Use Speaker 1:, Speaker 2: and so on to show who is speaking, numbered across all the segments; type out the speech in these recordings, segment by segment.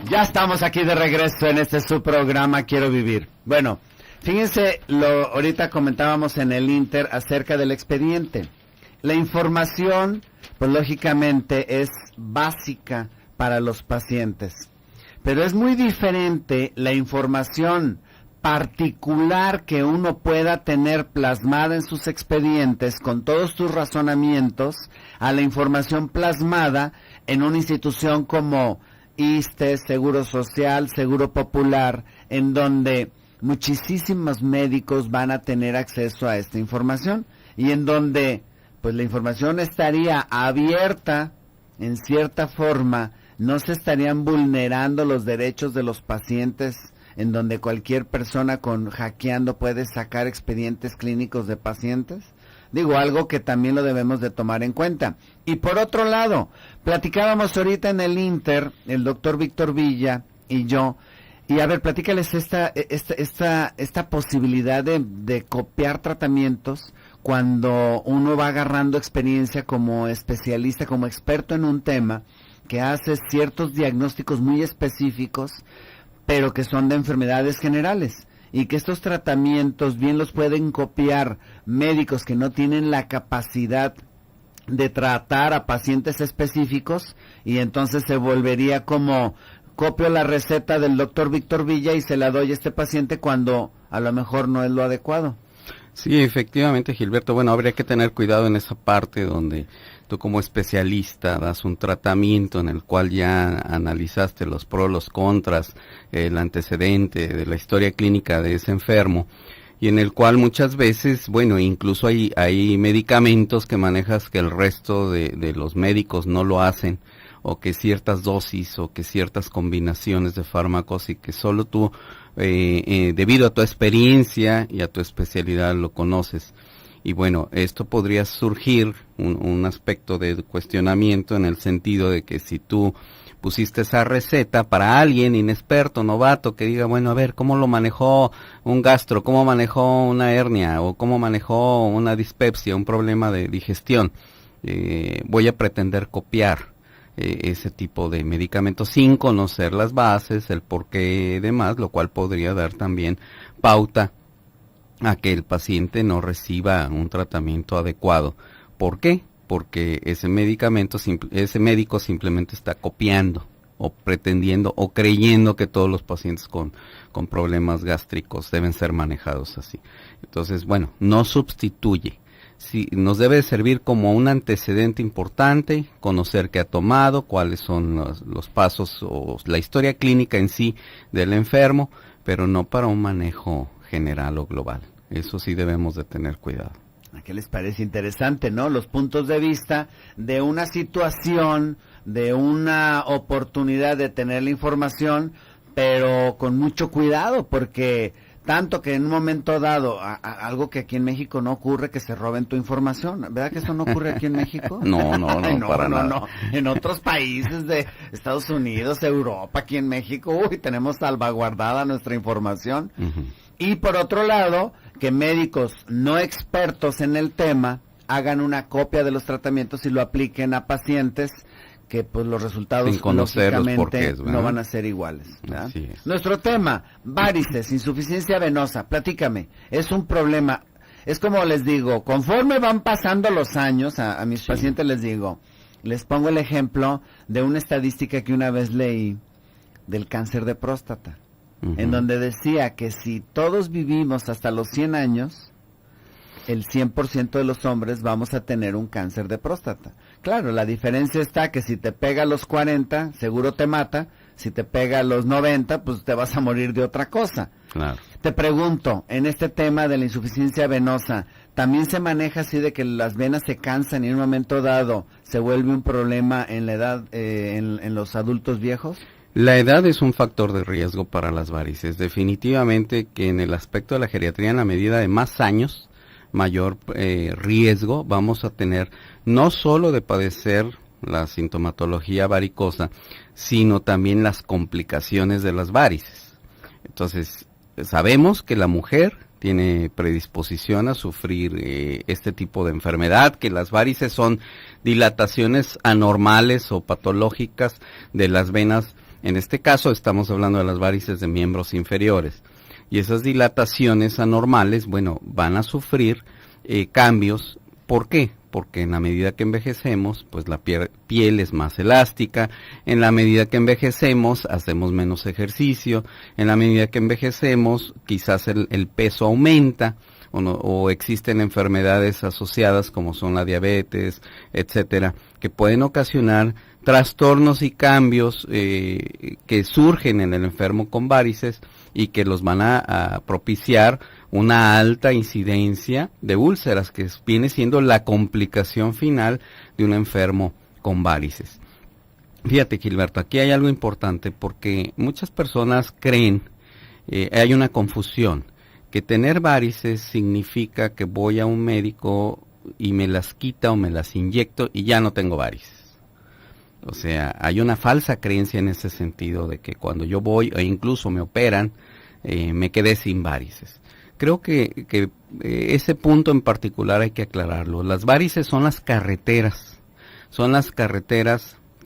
Speaker 1: Ya estamos aquí de regreso en este su programa Quiero Vivir. Bueno, fíjense, ahorita comentábamos en el Inter acerca del expediente. La información, pues lógicamente es básica para los pacientes, pero es muy diferente la información particular que uno pueda tener plasmada en sus expedientes con todos tus razonamientos a la información plasmada en una institución como ISSSTE, Seguro Social, Seguro Popular, en donde muchísimos médicos van a tener acceso a esta información y en donde pues la información estaría abierta en cierta forma, no se estarían vulnerando los derechos de los pacientes, en donde cualquier persona hackeando puede sacar expedientes clínicos de pacientes. Digo, algo que también lo debemos de tomar en cuenta. Y por otro lado, platicábamos ahorita en el Inter, el doctor Víctor Villa y yo, y a ver, platícales esta posibilidad de copiar tratamientos cuando uno va agarrando experiencia como especialista, como experto en un tema, que hace ciertos diagnósticos muy específicos, pero que son de enfermedades generales. Y que estos tratamientos bien los pueden copiar médicos que no tienen la capacidad de tratar a pacientes específicos, y entonces se volvería como copio la receta del doctor Víctor Villa y se la doy a este paciente cuando a lo mejor no es lo adecuado.
Speaker 2: Sí, efectivamente, Gilberto. Bueno, habría que tener cuidado en esa parte donde tú como especialista das un tratamiento en el cual ya analizaste los pros, los contras, el antecedente de la historia clínica de ese enfermo, y en el cual muchas veces, bueno, incluso hay medicamentos que manejas que el resto de los médicos no lo hacen, o que ciertas dosis o que ciertas combinaciones de fármacos y que solo tú, debido a tu experiencia y a tu especialidad, lo conoces. Y bueno, esto podría surgir un aspecto de cuestionamiento en el sentido de que si tú pusiste esa receta para alguien inexperto, novato, que diga, bueno, a ver, ¿cómo lo manejó un gastro? ¿Cómo manejó una hernia? ¿O cómo manejó una dispepsia, un problema de digestión? Voy a pretender copiar ese tipo de medicamentos sin conocer las bases, el porqué y demás, lo cual podría dar también pauta a que el paciente no reciba un tratamiento adecuado. ¿Por qué? Porque ese médico simplemente está copiando o pretendiendo o creyendo que todos los pacientes con problemas gástricos deben ser manejados así. Entonces, bueno, no sustituye. Sí, nos debe servir como un antecedente importante, conocer qué ha tomado, cuáles son los pasos o la historia clínica en sí del enfermo, pero no para un manejo general o global. Eso sí debemos de tener cuidado.
Speaker 1: ¿A qué les parece interesante, no? Los puntos de vista de una situación, de una oportunidad de tener la información, pero con mucho cuidado, porque tanto que en un momento dado, algo que aquí en México no ocurre, que se roben tu información. ¿Verdad que eso no ocurre aquí en México?
Speaker 2: No, para nada.
Speaker 1: No. En otros países de Estados Unidos, Europa, aquí en México, tenemos salvaguardada nuestra información. Uh-huh. Y por otro lado, que médicos no expertos en el tema hagan una copia de los tratamientos y lo apliquen a pacientes que pues los resultados lógicamente no van a ser iguales. Nuestro tema, varices, insuficiencia venosa, platícame, es un problema, es como les digo, conforme van pasando los años, a mis pacientes les pongo el ejemplo de una estadística que una vez leí del cáncer de próstata, uh-huh, en donde decía que si todos vivimos hasta los 100 años, el 100% de los hombres vamos a tener un cáncer de próstata. Claro, la diferencia está que si te pega a los 40, seguro te mata. Si te pega a los 90, pues te vas a morir de otra cosa.
Speaker 2: Claro.
Speaker 1: Te pregunto, en este tema de la insuficiencia venosa, ¿también se maneja así de que las venas se cansan y en un momento dado se vuelve un problema en la edad, en los adultos viejos?
Speaker 2: La edad es un factor de riesgo para las varices. Definitivamente que en el aspecto de la geriatría, en la medida de más años, mayor riesgo vamos a tener, no solo de padecer la sintomatología varicosa, sino también las complicaciones de las varices. Entonces, sabemos que la mujer tiene predisposición a sufrir este tipo de enfermedad, que las varices son dilataciones anormales o patológicas de las venas En este caso estamos hablando de las varices de miembros inferiores. Y esas dilataciones anormales, bueno, van a sufrir cambios. ¿Por qué? Porque en la medida que envejecemos, pues la piel es más elástica, en la medida que envejecemos, hacemos menos ejercicio, en la medida que envejecemos, quizás el peso aumenta, o existen enfermedades asociadas como son la diabetes, etcétera, que pueden ocasionar trastornos y cambios que surgen en el enfermo con varices y que los van a propiciar una alta incidencia de úlceras, que viene siendo la complicación final de un enfermo con varices. Fíjate, Gilberto, aquí hay algo importante porque muchas personas creen, hay una confusión, que tener varices significa que voy a un médico y me las quita o me las inyecto y ya no tengo varices. O sea, hay una falsa creencia en ese sentido de que cuando yo voy e incluso me operan, me quedé sin varices. Creo que ese punto en particular hay que aclararlo. Las varices son las carreteras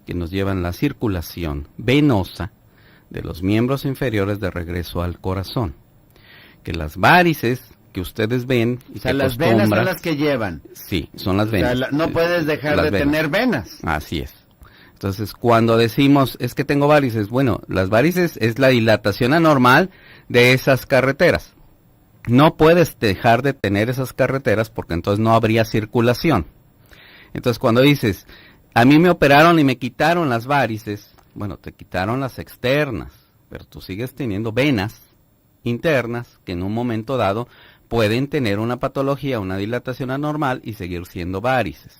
Speaker 2: que nos llevan la circulación venosa de los miembros inferiores de regreso al corazón. Que las varices que ustedes ven,
Speaker 1: o sea, las venas son las que llevan.
Speaker 2: Sí, son las venas.
Speaker 1: O sea, no puedes dejar de tener venas.
Speaker 2: Así es. Entonces, cuando decimos, es que tengo varices, bueno, las varices es la dilatación anormal de esas carreteras. No puedes dejar de tener esas carreteras porque entonces no habría circulación. Entonces, cuando dices, a mí me operaron y me quitaron las varices, bueno, te quitaron las externas, pero tú sigues teniendo venas internas que en un momento dado pueden tener una patología, una dilatación anormal y seguir siendo varices.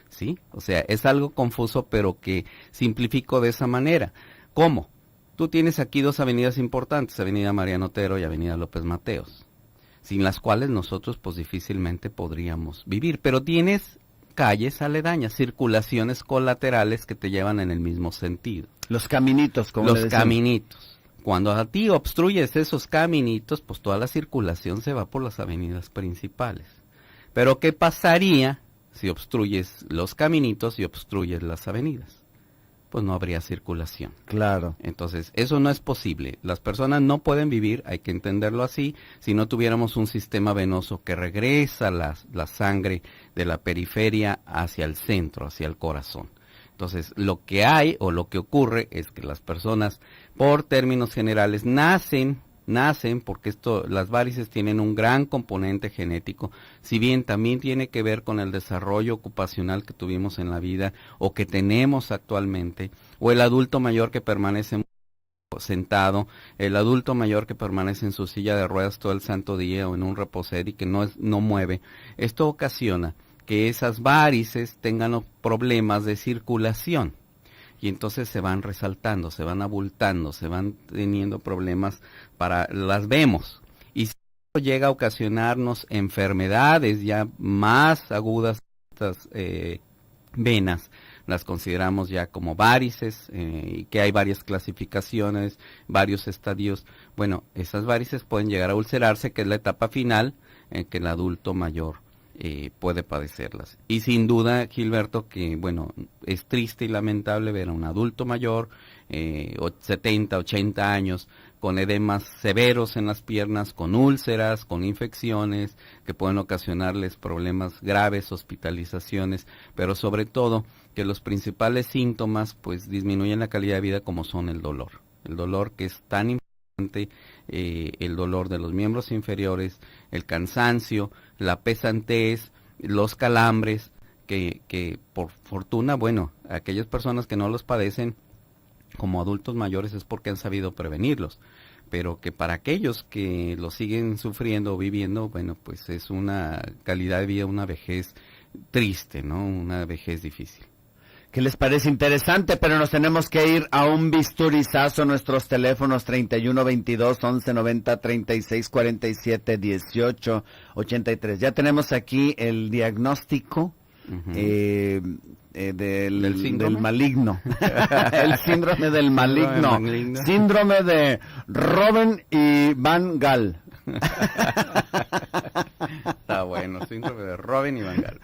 Speaker 2: ¿Sí? O sea, es algo confuso, pero que simplifico de esa manera. ¿Cómo? Tú tienes aquí dos avenidas importantes, Avenida Mariano Otero y Avenida López Mateos, sin las cuales nosotros pues difícilmente podríamos vivir, pero tienes calles aledañas, circulaciones colaterales que te llevan en el mismo sentido.
Speaker 1: Los caminitos, como
Speaker 2: los caminitos. Cuando a ti obstruyes esos caminitos, pues toda la circulación se va por las avenidas principales. Pero ¿qué pasaría si obstruyes los caminitos y obstruyes las avenidas? Pues no habría circulación.
Speaker 1: Claro.
Speaker 2: Entonces, eso no es posible. Las personas no pueden vivir, hay que entenderlo así, si no tuviéramos un sistema venoso que regresa la sangre de la periferia hacia el centro, hacia el corazón. Entonces, lo que hay o lo que ocurre es que las personas, por términos generales, nacen porque las varices tienen un gran componente genético, si bien también tiene que ver con el desarrollo ocupacional que tuvimos en la vida o que tenemos actualmente, o el adulto mayor que permanece sentado, el adulto mayor que permanece en su silla de ruedas todo el santo día o en un reposer y que no mueve. Esto ocasiona que esas varices tengan problemas de circulación. Y entonces se van resaltando, se van abultando, se van teniendo problemas las vemos. Y si eso llega a ocasionarnos enfermedades ya más agudas, estas venas, las consideramos ya como varices, y que hay varias clasificaciones, varios estadios. Bueno, esas varices pueden llegar a ulcerarse, que es la etapa final en que el adulto mayor puede padecerlas. Y sin duda, Gilberto, que bueno, es triste y lamentable ver a un adulto mayor, 70, 80 años, con edemas severos en las piernas, con úlceras, con infecciones, que pueden ocasionarles problemas graves, hospitalizaciones, pero sobre todo que los principales síntomas pues disminuyen la calidad de vida, como son el dolor que es tan importante, el dolor de los miembros inferiores, el cansancio, la pesantez, los calambres, que por fortuna, bueno, aquellas personas que no los padecen como adultos mayores es porque han sabido prevenirlos, pero que para aquellos que lo siguen sufriendo o viviendo, bueno, pues es una calidad de vida, una vejez triste, ¿no? Una vejez difícil.
Speaker 1: ¿Qué les parece? Interesante, pero nos tenemos que ir a un bisturizazo. Nuestros teléfonos 3122-1190, 3647-1883. Ya tenemos aquí el diagnóstico del maligno. El síndrome del maligno. Síndrome de Robben y Van Gaal.
Speaker 2: Está bueno. bueno, síndrome de Robin y Van
Speaker 1: Gaal.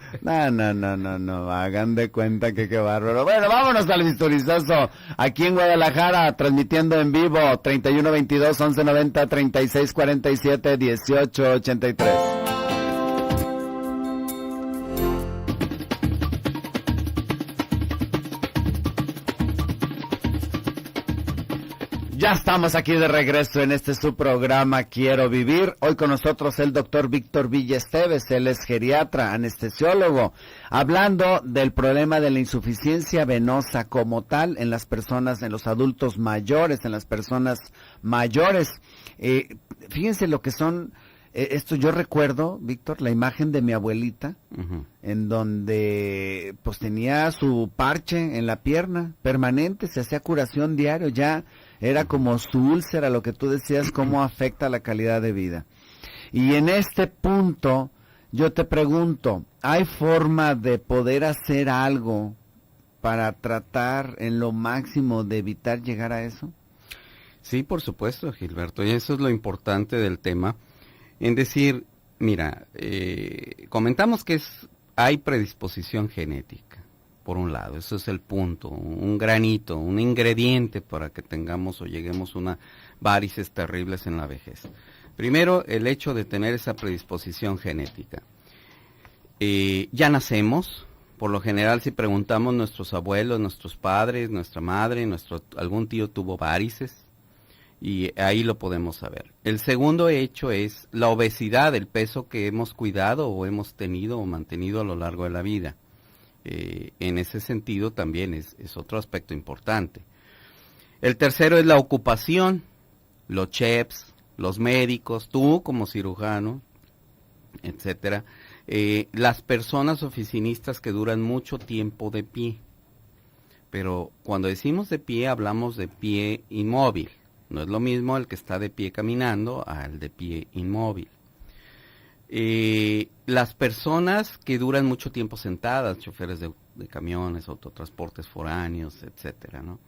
Speaker 1: No, hagan de cuenta que qué bárbaro. Bueno, vámonos al Bisturizazo, aquí en Guadalajara, transmitiendo en vivo, 3122-1190, 3647-1883. Ya estamos aquí de regreso en este su programa Quiero Vivir. Hoy con nosotros el doctor Víctor Villa Esteves, él es geriatra, anestesiólogo, hablando del problema de la insuficiencia venosa como tal en las personas, en los adultos mayores, en las personas mayores. Fíjense lo que son esto. Yo recuerdo, Víctor, la imagen de mi abuelita, en donde pues tenía su parche en la pierna permanente, se hacía curación diario, ya era como su úlcera, lo que tú decías, cómo afecta la calidad de vida. Y en este punto, yo te pregunto, ¿hay forma de poder hacer algo para tratar en lo máximo de evitar llegar a eso?
Speaker 2: Sí, por supuesto, Gilberto, y eso es lo importante del tema, en decir, mira, comentamos que hay predisposición genética. Por un lado, eso es el punto, un granito, un ingrediente para que tengamos o lleguemos a una varices terribles en la vejez. Primero, el hecho de tener esa predisposición genética. Ya nacemos, por lo general si preguntamos nuestros abuelos, nuestros padres, nuestra madre, algún tío tuvo varices, y ahí lo podemos saber. El segundo hecho es la obesidad, el peso que hemos cuidado o hemos tenido o mantenido a lo largo de la vida. En ese sentido también es otro aspecto importante. El tercero es la ocupación, los chefs, los médicos, tú como cirujano, etcétera, las personas oficinistas que duran mucho tiempo de pie. Pero cuando decimos de pie hablamos de pie inmóvil, no es lo mismo el que está de pie caminando al de pie inmóvil. Las personas que duran mucho tiempo sentadas, choferes de camiones, autotransportes foráneos, etcétera, ¿no?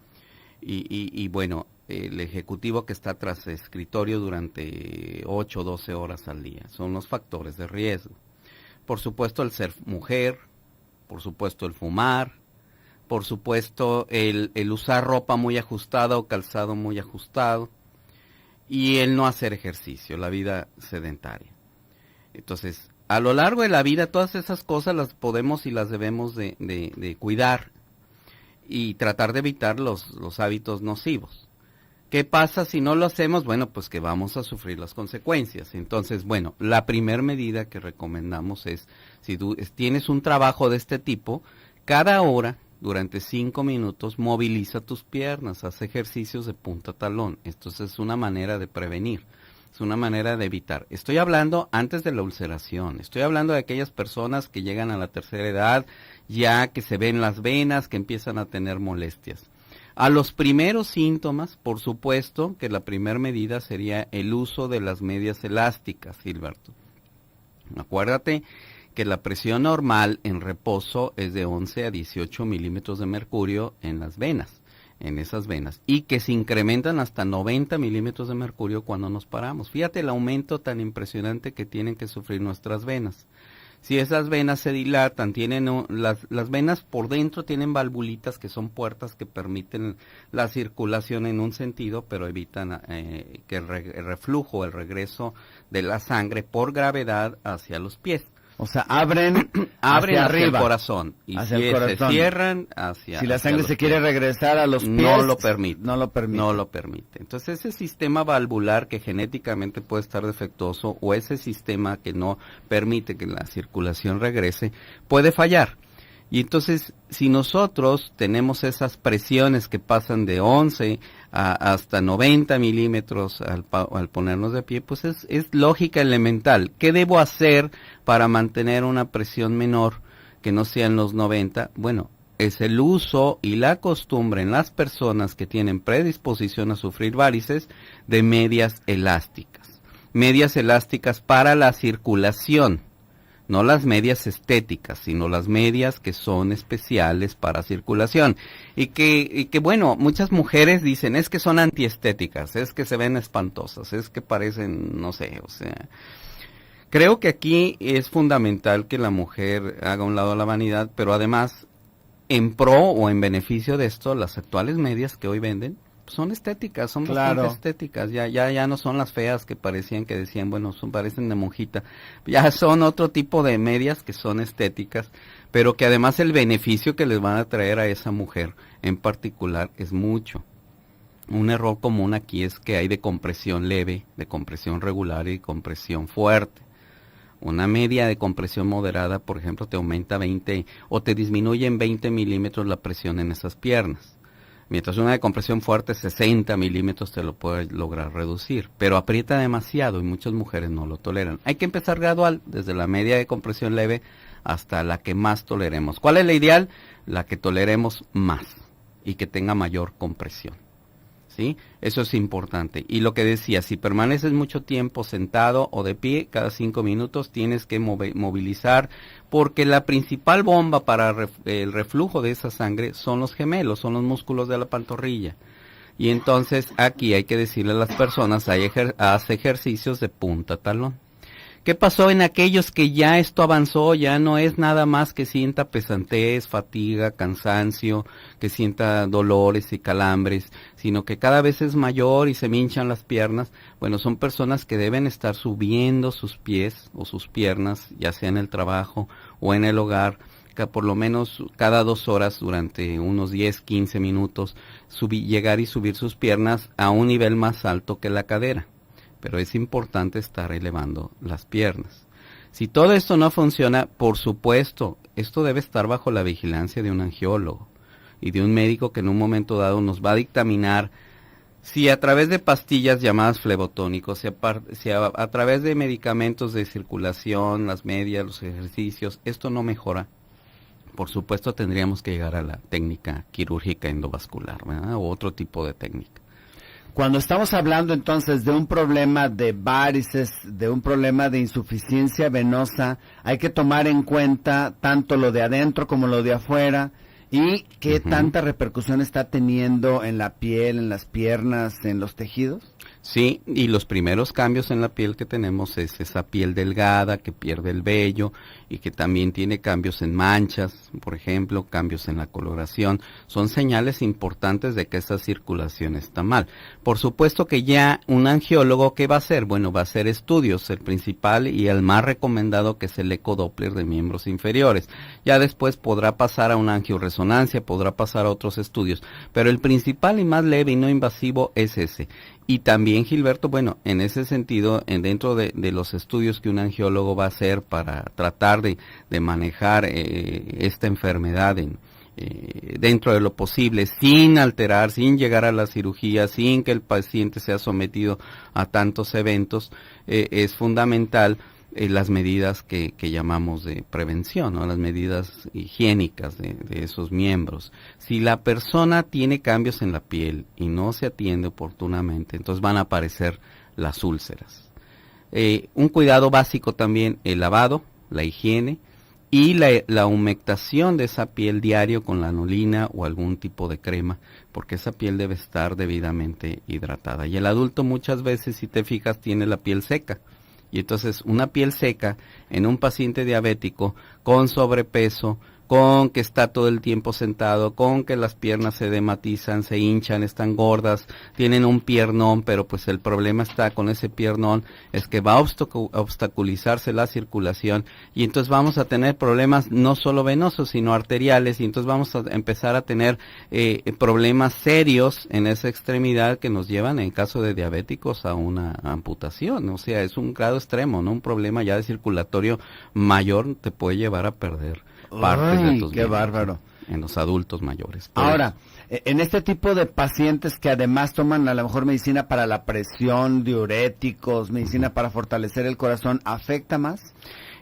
Speaker 2: Y bueno, el ejecutivo que está tras escritorio durante 8 o 12 horas al día, son los factores de riesgo. Por supuesto el ser mujer, por supuesto el fumar, por supuesto el usar ropa muy ajustada o calzado muy ajustado, y el no hacer ejercicio, la vida sedentaria. Entonces, a lo largo de la vida, todas esas cosas las podemos y las debemos de cuidar y tratar de evitar los hábitos nocivos. ¿Qué pasa si no lo hacemos? Bueno, pues que vamos a sufrir las consecuencias. Entonces, bueno, la primer medida que recomendamos es, si tú tienes un trabajo de este tipo, cada hora, durante 5 minutos, moviliza tus piernas, haz ejercicios de punta a talón. Esto es una manera de prevenir. Es una manera de evitar. Estoy hablando antes de la ulceración. Estoy hablando de aquellas personas que llegan a la tercera edad, ya que se ven las venas, que empiezan a tener molestias. A los primeros síntomas, por supuesto, que la primera medida sería el uso de las medias elásticas, Gilberto. Acuérdate que la presión normal en reposo es de 11 a 18 milímetros de mercurio en las venas. En esas venas, y que se incrementan hasta 90 milímetros de mercurio cuando nos paramos. Fíjate el aumento tan impresionante que tienen que sufrir nuestras venas. Si esas venas se dilatan, las venas por dentro tienen valvulitas que son puertas que permiten la circulación en un sentido, pero evitan que el reflujo, el regreso de la sangre por gravedad hacia los pies.
Speaker 1: O sea, abren
Speaker 2: hacia
Speaker 1: arriba,
Speaker 2: el corazón, y
Speaker 1: hacia
Speaker 2: si
Speaker 1: el corazón.
Speaker 2: se cierran
Speaker 1: si la sangre se quiere regresar a los pies,
Speaker 2: no lo permite.
Speaker 1: No lo permite.
Speaker 2: Entonces ese sistema valvular que genéticamente puede estar defectuoso, o ese sistema que no permite que la circulación regrese, puede fallar. Y entonces, si nosotros tenemos esas presiones que pasan de 11 hasta 90 milímetros al ponernos de pie, pues es lógica elemental. ¿Qué debo hacer para mantener una presión menor que no sea en los 90? Bueno, es el uso y la costumbre en las personas que tienen predisposición a sufrir varices de medias elásticas. Medias elásticas para la circulación. No las medias estéticas, sino las medias que son especiales para circulación. Y que bueno, muchas mujeres dicen, es que son antiestéticas, es que se ven espantosas, es que parecen, no sé, o sea, Creo que aquí es fundamental que la mujer haga a un lado la vanidad, pero además, en pro o en beneficio de esto, las actuales medias que hoy venden son estéticas, son bastante estéticas, ya no son las feas que parecían, que decían, bueno, parecen de monjita, ya son otro tipo de medias que son estéticas, pero que además el beneficio que les van a traer a esa mujer en particular es mucho. Un error común aquí es que hay de compresión leve, de compresión regular y de compresión fuerte. Una media de compresión moderada, por ejemplo, te aumenta 20 o te disminuye en 20 milímetros la presión en esas piernas. Mientras una de compresión fuerte, 60 milímetros te lo puede lograr reducir, pero aprieta demasiado y muchas mujeres no lo toleran. Hay que empezar gradual, desde la media de compresión leve hasta la que más toleremos. ¿Cuál es la ideal? La que toleremos más y que tenga mayor compresión. ¿Sí? Eso es importante. Y lo que decía, si permaneces mucho tiempo sentado o de pie, cada 5 minutos tienes que movilizar, porque la principal bomba para el reflujo de esa sangre son los gemelos, son los músculos de la pantorrilla. Y entonces aquí hay que decirle a las personas, haz ejercicios de punta talón. ¿Qué pasó en aquellos que ya esto avanzó? Ya no es nada más que sienta pesantez, fatiga, cansancio, que sienta dolores y calambres, sino que cada vez es mayor y se me hinchan las piernas. Bueno, son personas que deben estar subiendo sus pies o sus piernas, ya sea en el trabajo o en el hogar, que por lo menos cada 2 horas durante unos 10, 15 minutos, llegar y subir sus piernas a un nivel más alto que la cadera. Pero es importante estar elevando las piernas. Si todo esto no funciona, por supuesto, esto debe estar bajo la vigilancia de un angiólogo y de un médico que en un momento dado nos va a dictaminar si a través de pastillas llamadas flebotónicos, si a través de medicamentos de circulación, las medias, los ejercicios, esto no mejora. Por supuesto tendríamos que llegar a la técnica quirúrgica endovascular, ¿verdad? O otro tipo de técnica.
Speaker 1: Cuando estamos hablando entonces de un problema de varices, de un problema de insuficiencia venosa, hay que tomar en cuenta tanto lo de adentro como lo de afuera y qué tanta repercusión está teniendo en la piel, en las piernas, en los tejidos.
Speaker 2: Sí, y los primeros cambios en la piel que tenemos es esa piel delgada que pierde el vello y que también tiene cambios en manchas, por ejemplo, cambios en la coloración. Son señales importantes de que esa circulación está mal. Por supuesto que ya un angiólogo, ¿qué va a hacer? Bueno, va a hacer estudios, el principal y el más recomendado, que es el ecodoppler de miembros inferiores. Ya después podrá pasar a una angioresonancia, podrá pasar a otros estudios, pero el principal y más leve y no invasivo es ese. Y también, Gilberto, bueno, en ese sentido, dentro de los estudios que un angiólogo va a hacer para tratar de manejar esta enfermedad dentro de lo posible, sin alterar, sin llegar a la cirugía, sin que el paciente sea sometido a tantos eventos, es fundamental las medidas que llamamos de prevención, ¿no? Las medidas higiénicas de esos miembros. Si la persona tiene cambios en la piel y no se atiende oportunamente, entonces van a aparecer las úlceras. Un cuidado básico también, el lavado, la higiene y la humectación de esa piel diario con lanolina o algún tipo de crema, porque esa piel debe estar debidamente hidratada. Y el adulto muchas veces, si te fijas, tiene la piel seca. Y entonces una piel seca en un paciente diabético con sobrepeso, con que está todo el tiempo sentado, con que las piernas se dematizan, se hinchan, están gordas, tienen un piernón, pero pues el problema está con ese piernón, es que va a obstaculizarse la circulación y entonces vamos a tener problemas no solo venosos, sino arteriales, y entonces vamos a empezar a tener problemas serios en esa extremidad que nos llevan, en caso de diabéticos, a una amputación. O sea, es un grado extremo, ¿no? Un problema ya de circulatorio mayor te puede llevar a perder partes de tus
Speaker 1: qué bárbaro.
Speaker 2: En los adultos mayores.
Speaker 1: Ahora, en este tipo de pacientes que además toman a lo mejor medicina para la presión, diuréticos, medicina para fortalecer el corazón, ¿afecta más?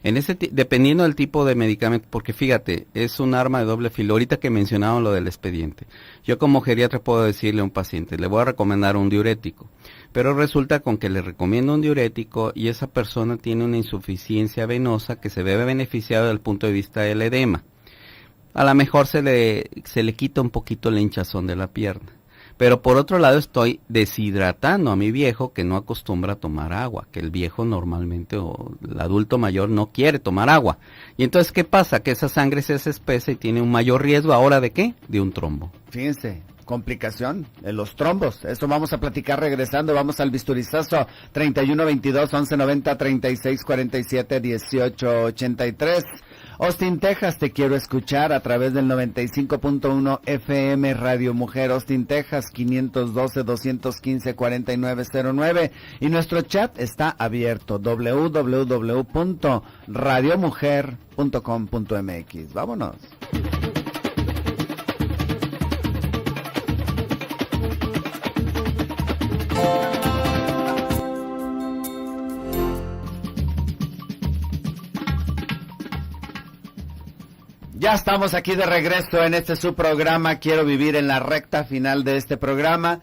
Speaker 2: Dependiendo del tipo de medicamento, porque fíjate, es un arma de doble filo. Ahorita que mencionaban lo del expediente, yo como geriatra puedo decirle a un paciente, le voy a recomendar un diurético, pero resulta con que le recomiendo un diurético y esa persona tiene una insuficiencia venosa que se ve beneficiada desde el punto de vista del edema. A lo mejor se le quita un poquito la hinchazón de la pierna, Pero por otro lado estoy deshidratando a mi viejo que no acostumbra a tomar agua, que el viejo normalmente o el adulto mayor no quiere tomar agua. Y entonces, ¿qué pasa? Que esa sangre se hace espesa y tiene un mayor riesgo ahora ¿de qué? De un trombo.
Speaker 1: Fíjense, complicación en los trombos. Esto vamos a platicar regresando. Vamos al bisturizazo 3122-1190, 3647-1883. Austin, Texas, te quiero escuchar a través del 95.1 FM Radio Mujer. Austin, Texas, 512-215-4909. Y nuestro chat está abierto, www.radiomujer.com.mx. Vámonos. Ya estamos aquí de regreso en este su programa Quiero Vivir, en la recta final de este programa.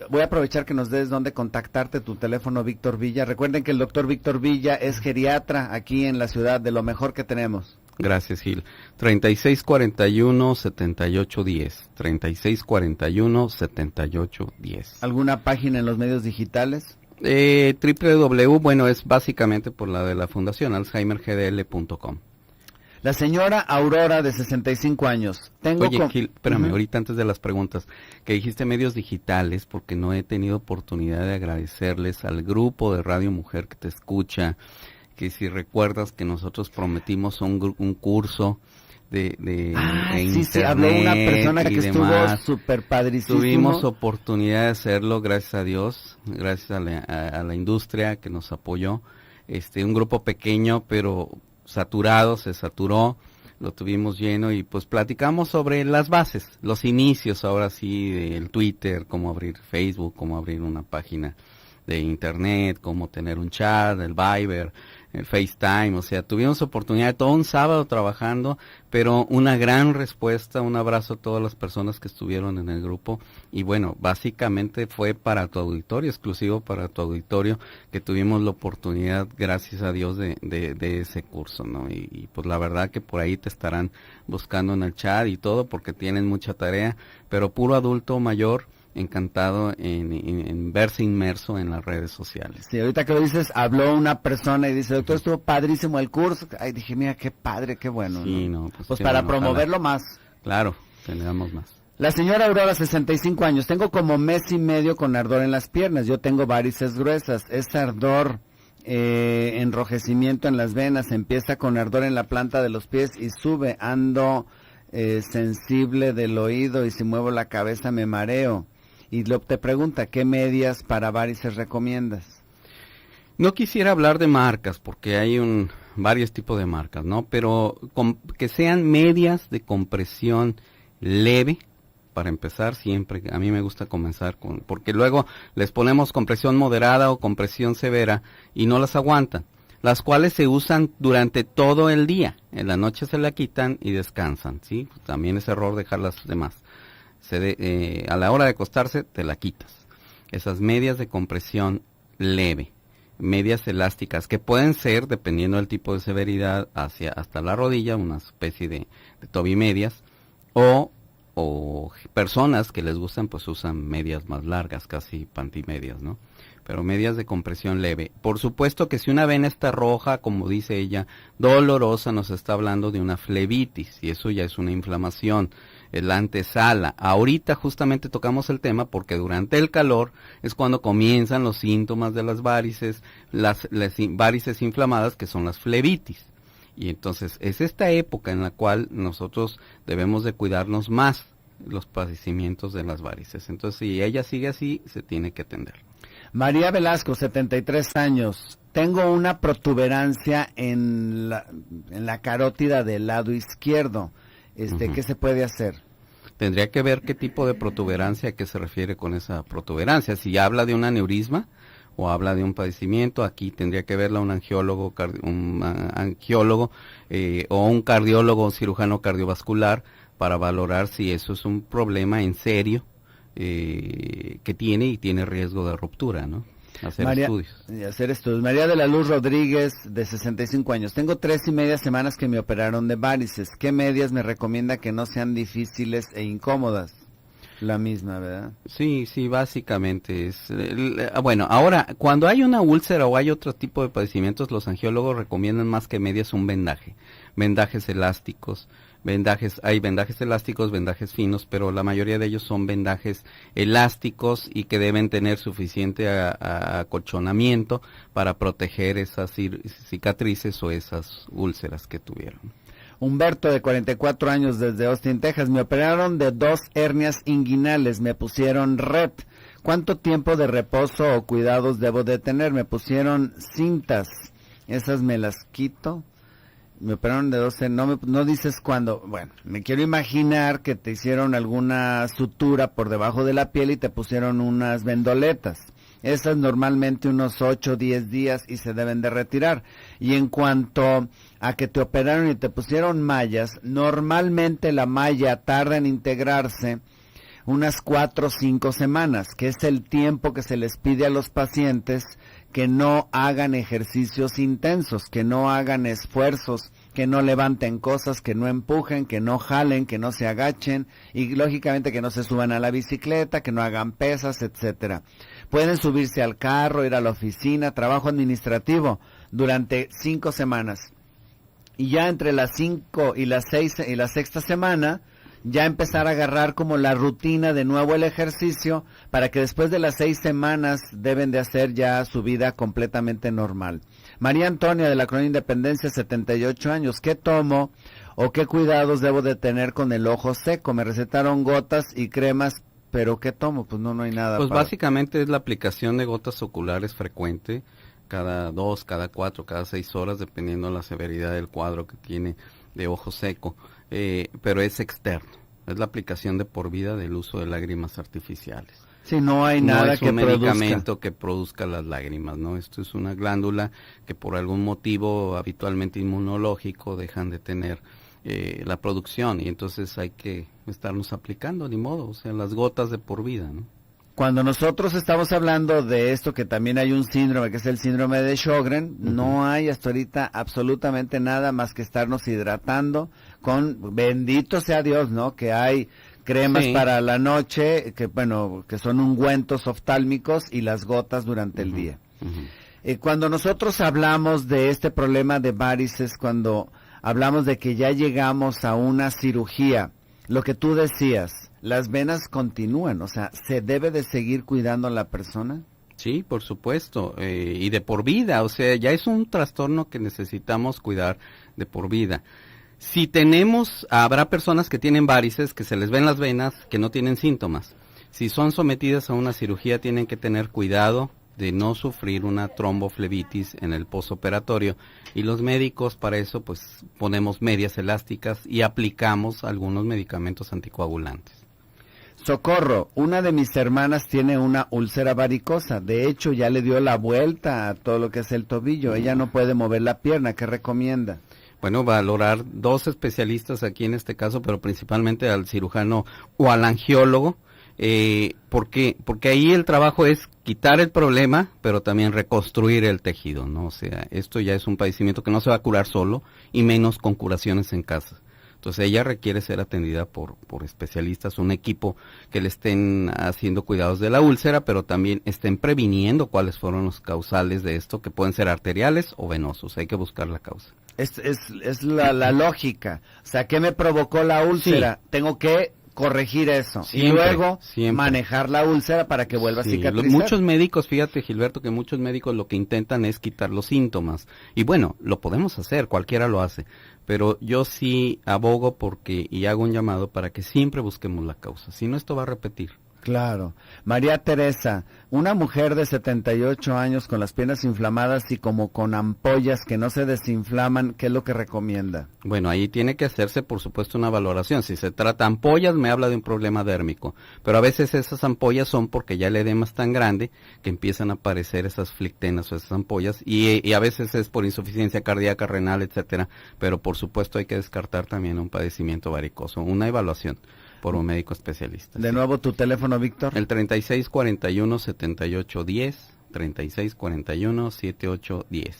Speaker 1: Voy a aprovechar que nos des dónde contactarte, tu teléfono, Víctor Villa. Recuerden que el doctor Víctor Villa es geriatra aquí en la ciudad, de lo mejor que tenemos.
Speaker 2: Gracias, Gil. 3641-7810. 3641-7810.
Speaker 1: ¿Alguna página en los medios digitales?
Speaker 2: Bueno, es básicamente por la de la fundación, alzheimergdl.com.
Speaker 1: La señora Aurora, de 65 años.
Speaker 2: Oye, Gil, espérame, ahorita antes de las preguntas, que dijiste medios digitales, porque no he tenido oportunidad de agradecerles al grupo de Radio Mujer que te escucha, que si recuerdas que nosotros prometimos un curso de internet.
Speaker 1: Sí, habló una persona que estuvo súper padrísimo.
Speaker 2: Tuvimos oportunidad de hacerlo, gracias a Dios, gracias a la industria que nos apoyó. Un grupo pequeño, pero saturado, se saturó, lo tuvimos lleno y pues platicamos sobre las bases, los inicios ahora sí del Twitter, cómo abrir Facebook, cómo abrir una página de internet, cómo tener un chat, el Viber, el FaceTime, o sea, tuvimos oportunidad de todo un sábado trabajando, pero una gran respuesta, un abrazo a todas las personas que estuvieron en el grupo y bueno, básicamente fue para tu auditorio, exclusivo para tu auditorio, que tuvimos la oportunidad, gracias a Dios, de ese curso, ¿no? Y pues la verdad que por ahí te estarán buscando en el chat y todo, porque tienen mucha tarea, pero puro adulto mayor, encantado en verse inmerso en las redes sociales.
Speaker 1: Sí, ahorita que lo dices, habló una persona y dice, doctor, estuvo padrísimo el curso. Ay, dije, mira, qué padre, qué bueno.
Speaker 2: Sí,
Speaker 1: ¿no? Pues
Speaker 2: para
Speaker 1: bueno, promoverlo más.
Speaker 2: Claro, tendremos más.
Speaker 1: La señora Aurora, 65 años. Tengo como mes y medio con ardor en las piernas. Yo tengo varices gruesas. Es ardor, enrojecimiento en las venas. Empieza con ardor en la planta de los pies y sube. Ando sensible del oído y si muevo la cabeza me mareo. Y te pregunta, ¿qué medias para varices recomiendas?
Speaker 2: No quisiera hablar de marcas, porque hay varios tipos de marcas, ¿no? Pero que sean medias de compresión leve, para empezar siempre. A mí me gusta comenzar porque luego les ponemos compresión moderada o compresión severa y no las aguantan, las cuales se usan durante todo el día. En la noche se la quitan y descansan, ¿sí? También es error dejar las demás. A la hora de acostarse te la quitas. Esas medias de compresión leve, medias elásticas, que pueden ser, dependiendo del tipo de severidad, hasta la rodilla, una especie de tobimedias, o personas que les gustan, pues usan medias más largas, casi pantimedias, ¿no? Pero medias de compresión leve. Por supuesto que si una vena está roja, como dice ella, dolorosa, nos está hablando de una flebitis, y eso ya es una inflamación. La antesala. Ahorita justamente tocamos el tema porque durante el calor es cuando comienzan los síntomas de las varices, las varices inflamadas, que son las flebitis. Y entonces es esta época en la cual nosotros debemos de cuidarnos más los padecimientos de las varices. Entonces si ella sigue así, se tiene que atender.
Speaker 1: María Velasco, 73 años. Tengo una protuberancia en la carótida del lado izquierdo. ¿Qué se puede hacer?
Speaker 2: Tendría que ver qué tipo de protuberancia, a qué se refiere con esa protuberancia. Si habla de un aneurisma o habla de un padecimiento, aquí tendría que verla un angiólogo, o un cardiólogo, cirujano cardiovascular, para valorar si eso es un problema en serio que tiene riesgo de ruptura, ¿no? Hacer estudios. María
Speaker 1: de la Luz Rodríguez, de 65 años. Tengo 3.5 semanas que me operaron de varices. ¿Qué medias me recomienda que no sean difíciles e incómodas? la misma, ¿verdad?
Speaker 2: Sí, sí, básicamente es... bueno, ahora, cuando hay una úlcera o hay otro tipo de padecimientos, los angiólogos recomiendan más que medias un vendaje, vendajes elásticos, hay vendajes elásticos, vendajes finos, pero la mayoría de ellos son vendajes elásticos y que deben tener suficiente acolchonamiento para proteger esas cicatrices o esas úlceras que tuvieron.
Speaker 1: Humberto, de 44 años, desde Austin, Texas. Me operaron de 2 hernias inguinales, me pusieron red. ¿Cuánto tiempo de reposo o cuidados debo de tener? Me pusieron cintas, esas me las quito. Me operaron de 12, no dices cuándo. Bueno, me quiero imaginar que te hicieron alguna sutura por debajo de la piel y te pusieron unas vendoletas. Esas normalmente unos 8 o 10 días y se deben de retirar. Y en cuanto a que te operaron y te pusieron mallas, normalmente la malla tarda en integrarse unas 4 o 5 semanas, que es el tiempo que se les pide a los pacientes que no hagan ejercicios intensos, que no hagan esfuerzos, que no levanten cosas, que no empujen, que no jalen, que no se agachen y lógicamente que no se suban a la bicicleta, que no hagan pesas, etcétera. Pueden subirse al carro, ir a la oficina, trabajo administrativo durante 5 semanas. Y ya entre las 5 y la 6ª semana, ya empezar a agarrar como la rutina de nuevo el ejercicio, para que después de las 6 semanas deben de hacer ya su vida completamente normal. María Antonia, de la Colonia Independencia, 78 años. ¿Qué tomo o qué cuidados debo de tener con el ojo seco? Me recetaron gotas y cremas, pero ¿qué tomo? Pues no hay nada.
Speaker 2: Pues básicamente es la aplicación de gotas oculares frecuente, cada 2, cada 4, cada 6 horas, dependiendo de la severidad del cuadro que tiene de ojo seco. Pero es externo, es la aplicación de por vida del uso de lágrimas artificiales.
Speaker 1: Sí, no hay nada que produzca.
Speaker 2: No es un medicamento que produzca las lágrimas, ¿no? Esto es una glándula que por algún motivo habitualmente inmunológico dejan de tener la producción y entonces hay que estarnos aplicando, ni modo, o sea, las gotas de por vida, ¿no?
Speaker 1: Cuando nosotros estamos hablando de esto, que también hay un síndrome, que es el síndrome de Sjögren, no hay hasta ahorita absolutamente nada más que estarnos hidratando con, bendito sea Dios, ¿no? Que hay cremas para la noche, que bueno, que son ungüentos oftálmicos y las gotas durante el día. Cuando nosotros hablamos de este problema de varices, cuando hablamos de que ya llegamos a una cirugía, lo que tú decías, las venas continúan, o sea, ¿se debe de seguir cuidando a la persona?
Speaker 2: Sí, por supuesto, y de por vida, o sea, ya es un trastorno que necesitamos cuidar de por vida. Si habrá personas que tienen varices, que se les ven las venas, que no tienen síntomas. Si son sometidas a una cirugía, tienen que tener cuidado de no sufrir una tromboflebitis en el postoperatorio, y los médicos para eso pues ponemos medias elásticas y aplicamos algunos medicamentos anticoagulantes.
Speaker 1: Socorro, una de mis hermanas tiene una úlcera varicosa, de hecho ya le dio la vuelta a todo lo que es el tobillo, ella no puede mover la pierna, ¿qué recomienda?
Speaker 2: Bueno, valorar 2 especialistas aquí en este caso, pero principalmente al cirujano o al angiólogo, porque ahí el trabajo es quitar el problema, pero también reconstruir el tejido, ¿no? O sea, esto ya es un padecimiento que no se va a curar solo, y menos con curaciones en casa. Entonces ella requiere ser atendida por especialistas, un equipo que le estén haciendo cuidados de la úlcera, pero también estén previniendo cuáles fueron los causales de esto, que pueden ser arteriales o venosos. Hay que buscar la causa.
Speaker 1: Es la lógica. O sea, ¿qué me provocó la úlcera? Sí. Tengo que corregir eso y luego manejar la úlcera para que vuelva a cicatrizar.
Speaker 2: Muchos médicos, fíjate Gilberto, que muchos médicos lo que intentan es quitar los síntomas, y bueno, lo podemos hacer, cualquiera lo hace, pero yo sí abogo y hago un llamado para que siempre busquemos la causa, si no esto va a repetir.
Speaker 1: Claro. María Teresa, una mujer de 78 años con las piernas inflamadas y como con ampollas que no se desinflaman, ¿qué es lo que recomienda?
Speaker 2: Bueno, ahí tiene que hacerse, por supuesto, una valoración. Si se trata de ampollas, me habla de un problema dérmico. Pero a veces esas ampollas son porque ya el edema es tan grande que empiezan a aparecer esas flictenas o esas ampollas, y a veces es por insuficiencia cardíaca, renal, etcétera. Pero por supuesto hay que descartar también un padecimiento varicoso, una evaluación por un médico especialista.
Speaker 1: De nuevo, tu teléfono, Víctor.
Speaker 2: El 3641-7810, 3641-7810.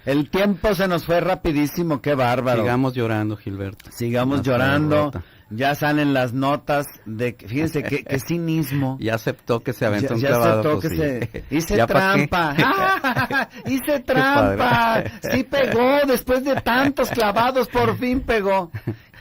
Speaker 1: El tiempo se nos fue rapidísimo, qué bárbaro.
Speaker 2: Sigamos llorando, Gilberto.
Speaker 1: Sigamos llorando. Ya salen las notas de, fíjense qué cinismo.
Speaker 2: Ya aceptó que se aventó un
Speaker 1: ya
Speaker 2: clavado.
Speaker 1: aceptó
Speaker 2: pues,
Speaker 1: que
Speaker 2: sí.
Speaker 1: hice trampa. Hice trampa. Sí pegó, después de tantos clavados, por fin pegó.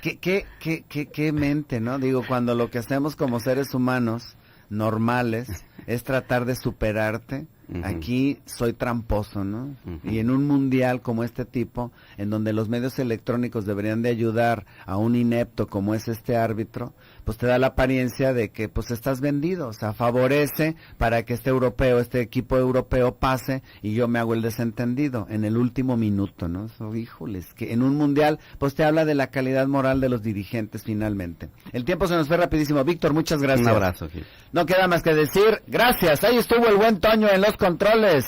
Speaker 1: Qué mente, ¿no? Digo, cuando lo que hacemos como seres humanos normales es tratar de superarte. Aquí soy tramposo, ¿no? Y en un mundial como este tipo, en donde los medios electrónicos deberían de ayudar a un inepto como es este árbitro, pues te da la apariencia de que pues estás vendido, o sea, favorece para que este equipo europeo pase y yo me hago el desentendido en el último minuto, ¿no? Híjoles, que en un mundial pues te habla de la calidad moral de los dirigentes finalmente. El tiempo se nos fue rapidísimo. Víctor, muchas gracias.
Speaker 2: Un abrazo, Gil.
Speaker 1: No queda más que decir, gracias. Ahí estuvo el buen Toño en los controles.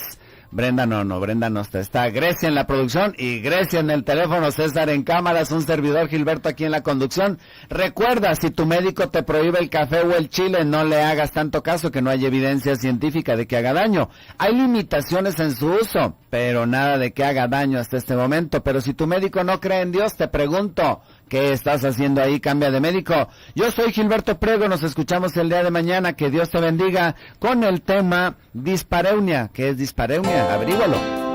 Speaker 1: Brenda no está Grecia en la producción y Grecia en el teléfono, César en cámaras, un servidor Gilberto aquí en la conducción. Recuerda, si tu médico te prohíbe el café o el chile, no le hagas tanto caso, que no hay evidencia científica de que haga daño. Hay limitaciones en su uso, pero nada de que haga daño hasta este momento. Pero si tu médico no cree en Dios, te pregunto, ¿qué estás haciendo ahí? Cambia de médico. Yo soy Gilberto Prego, nos escuchamos el día de mañana. Que Dios te bendiga con el tema dispareunia. ¿Qué es dispareunia? Averígualo.